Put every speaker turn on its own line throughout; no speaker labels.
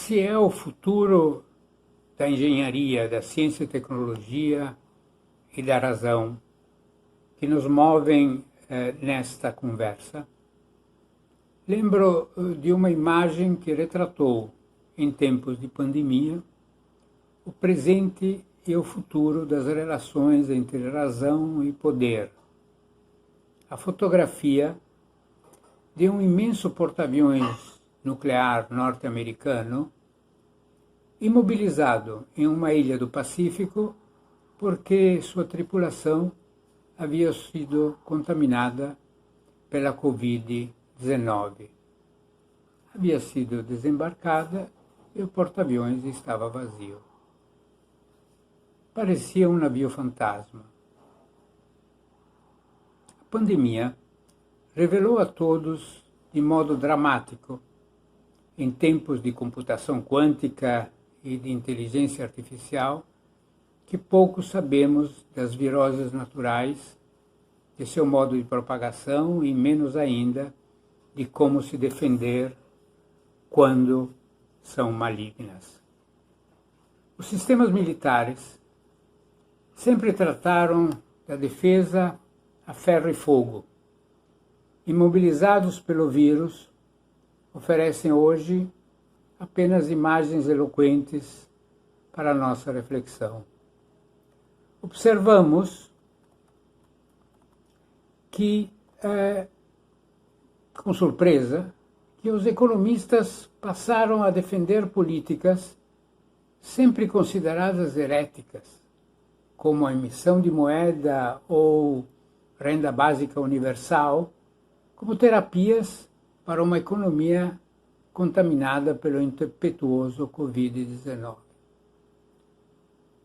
Esse é o futuro da engenharia, da ciência e tecnologia e da razão que nos movem nesta conversa. Lembro de uma imagem que retratou, em tempos de pandemia, o presente e o futuro das relações entre razão e poder. A fotografia de um imenso porta-aviões nuclear norte-americano imobilizado em uma ilha do Pacífico porque sua tripulação havia sido contaminada pela Covid-19. Havia sido desembarcada e o porta-aviões estava vazio. Parecia um navio fantasma. A pandemia revelou a todos, de modo dramático, em tempos de computação quântica e de inteligência artificial, que pouco sabemos das viroses naturais, de seu modo de propagação e menos ainda de como se defender quando são malignas. Os sistemas militares sempre trataram da defesa a ferro e fogo. Imobilizados pelo vírus, oferecem hoje apenas imagens eloquentes para a nossa reflexão. Observamos que, com surpresa, que os economistas passaram a defender políticas sempre consideradas heréticas, como a emissão de moeda ou renda básica universal, como terapias para uma economia contaminada pelo impetuoso Covid-19.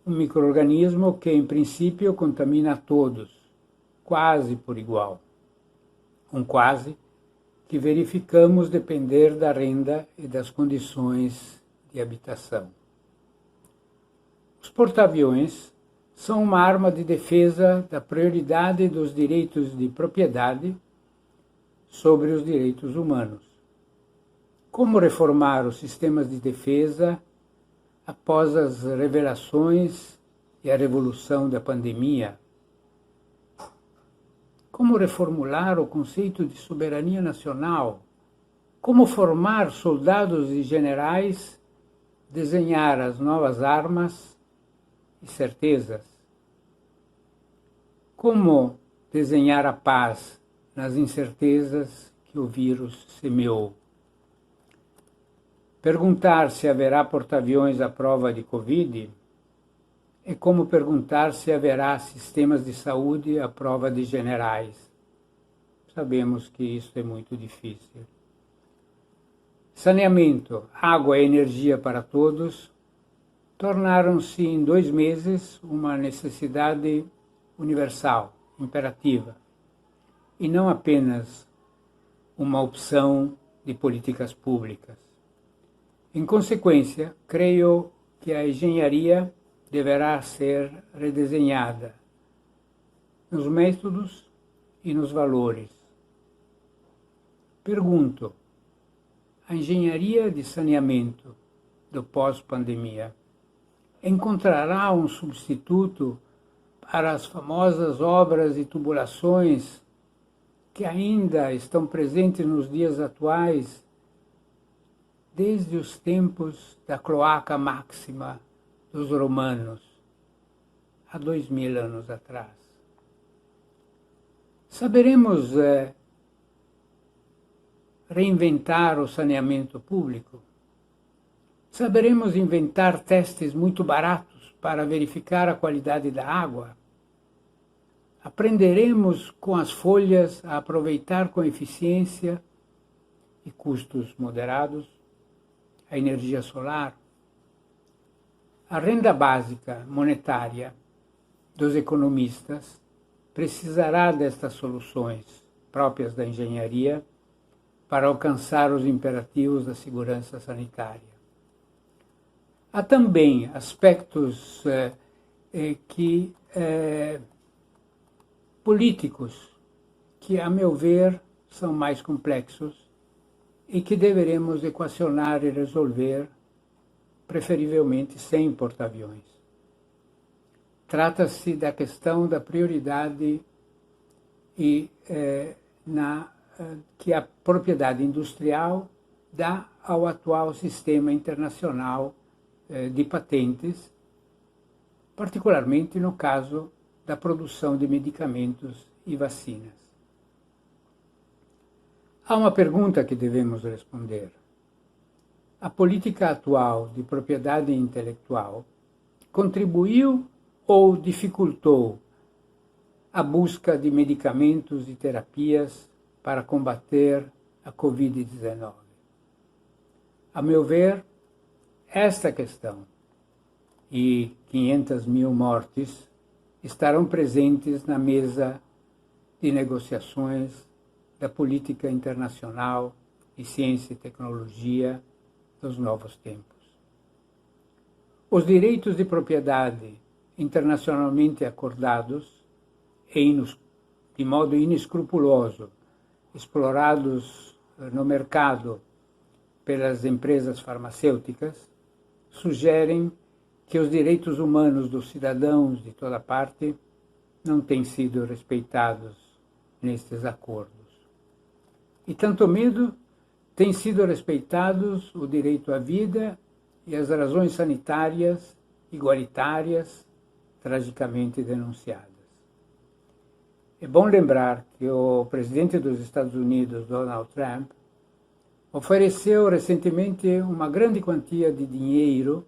Um micro-organismo que, em princípio, contamina a todos, quase por igual. Um quase que verificamos depender da renda e das condições de habitação. Os porta-aviões são uma arma de defesa da prioridade dos direitos de propriedade sobre os direitos humanos. Como reformar os sistemas de defesa após as revelações e a revolução da pandemia? Como reformular o conceito de soberania nacional? Como formar soldados e generais, desenhar as novas armas e certezas? Como desenhar a paz nas incertezas que o vírus semeou? Perguntar se haverá porta-aviões à prova de Covid é como perguntar se haverá sistemas de saúde à prova de generais. Sabemos que isso é muito difícil. Saneamento, água e energia para todos tornaram-se em 2 meses uma necessidade universal, imperativa, e não apenas uma opção de políticas públicas. Em consequência, creio que a engenharia deverá ser redesenhada nos métodos e nos valores. Pergunto, a engenharia de saneamento do pós-pandemia encontrará um substituto para as famosas obras e tubulações que ainda estão presentes nos dias atuais, desde os tempos da cloaca máxima dos romanos, há 2000 anos atrás? Saberemos reinventar o saneamento público? Saberemos inventar testes muito baratos para verificar a qualidade da água? Aprenderemos com as folhas a aproveitar com eficiência e custos moderados a energia solar? A renda básica monetária dos economistas precisará destas soluções próprias da engenharia para alcançar os imperativos da segurança sanitária. Há também aspectos políticos que, a meu ver, são mais complexos e que deveremos equacionar e resolver preferivelmente sem porta-aviões. Trata-se da questão da prioridade que a propriedade industrial dá ao atual sistema internacional de patentes, particularmente no caso da produção de medicamentos e vacinas. Há uma pergunta que devemos responder. A política atual de propriedade intelectual contribuiu ou dificultou a busca de medicamentos e terapias para combater a Covid-19? A meu ver, esta questão e 500 mil mortes estarão presentes na mesa de negociações da política internacional de ciência e tecnologia dos novos tempos. Os direitos de propriedade internacionalmente acordados e de modo inescrupuloso explorados no mercado pelas empresas farmacêuticas sugerem que os direitos humanos dos cidadãos de toda parte não têm sido respeitados nestes acordos. E tanto medo têm sido respeitados o direito à vida e as razões sanitárias igualitárias tragicamente denunciadas. É bom lembrar que o presidente dos Estados Unidos, Donald Trump, ofereceu recentemente uma grande quantia de dinheiro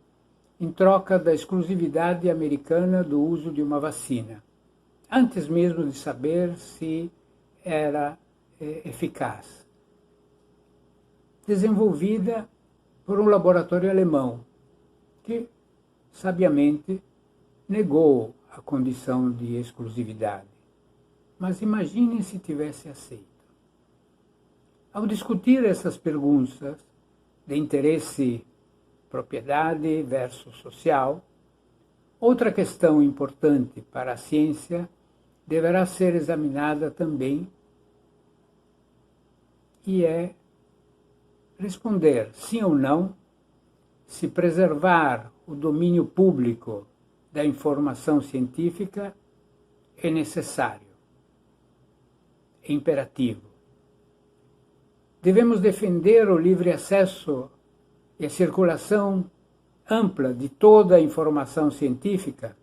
em troca da exclusividade americana do uso de uma vacina, antes mesmo de saber se era eficaz. Desenvolvida por um laboratório alemão, que, sabiamente, negou a condição de exclusividade. Mas imagine se tivesse aceito. Ao discutir essas perguntas de interesse propriedade versus social, outra questão importante para a ciência deverá ser examinada também, e é responder sim ou não se preservar o domínio público da informação científica é necessário, é imperativo. Devemos defender o livre acesso e a circulação ampla de toda a informação científica,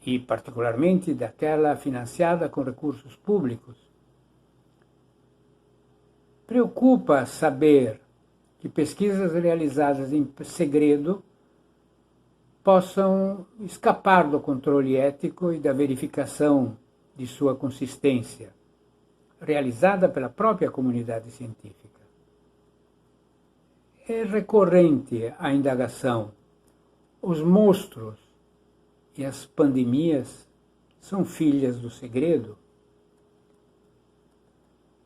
e particularmente daquela financiada com recursos públicos. Preocupa saber que pesquisas realizadas em segredo possam escapar do controle ético e da verificação de sua consistência, realizada pela própria comunidade científica. É recorrente a indagação: os monstros e as pandemias são filhas do segredo?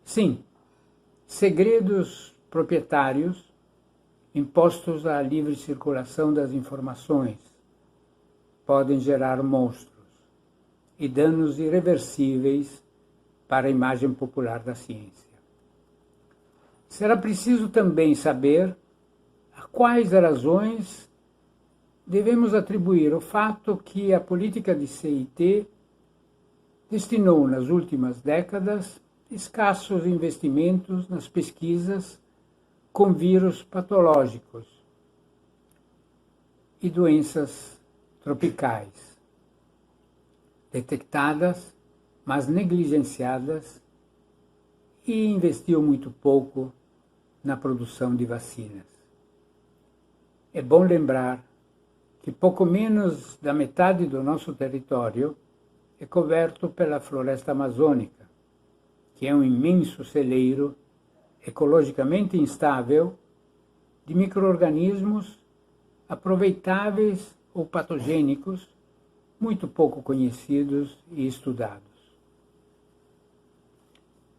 Sim, segredos proprietários impostos à livre circulação das informações podem gerar monstros e danos irreversíveis para a imagem popular da ciência. Será preciso também saber a quais razões devemos atribuir o fato que a política de CIT destinou nas últimas décadas escassos investimentos nas pesquisas com vírus patológicos e doenças tropicais, detectadas, mas negligenciadas, e investiu muito pouco na produção de vacinas. É bom lembrar que pouco menos da metade do nosso território é coberto pela floresta amazônica, que é um imenso celeiro ecologicamente instável de micro-organismos aproveitáveis ou patogênicos, muito pouco conhecidos e estudados.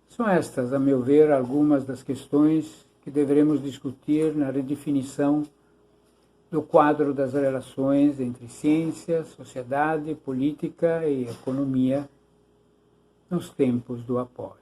São estas, a meu ver, algumas das questões que deveremos discutir na redefinição do quadro das relações entre ciência, sociedade, política e economia nos tempos do após.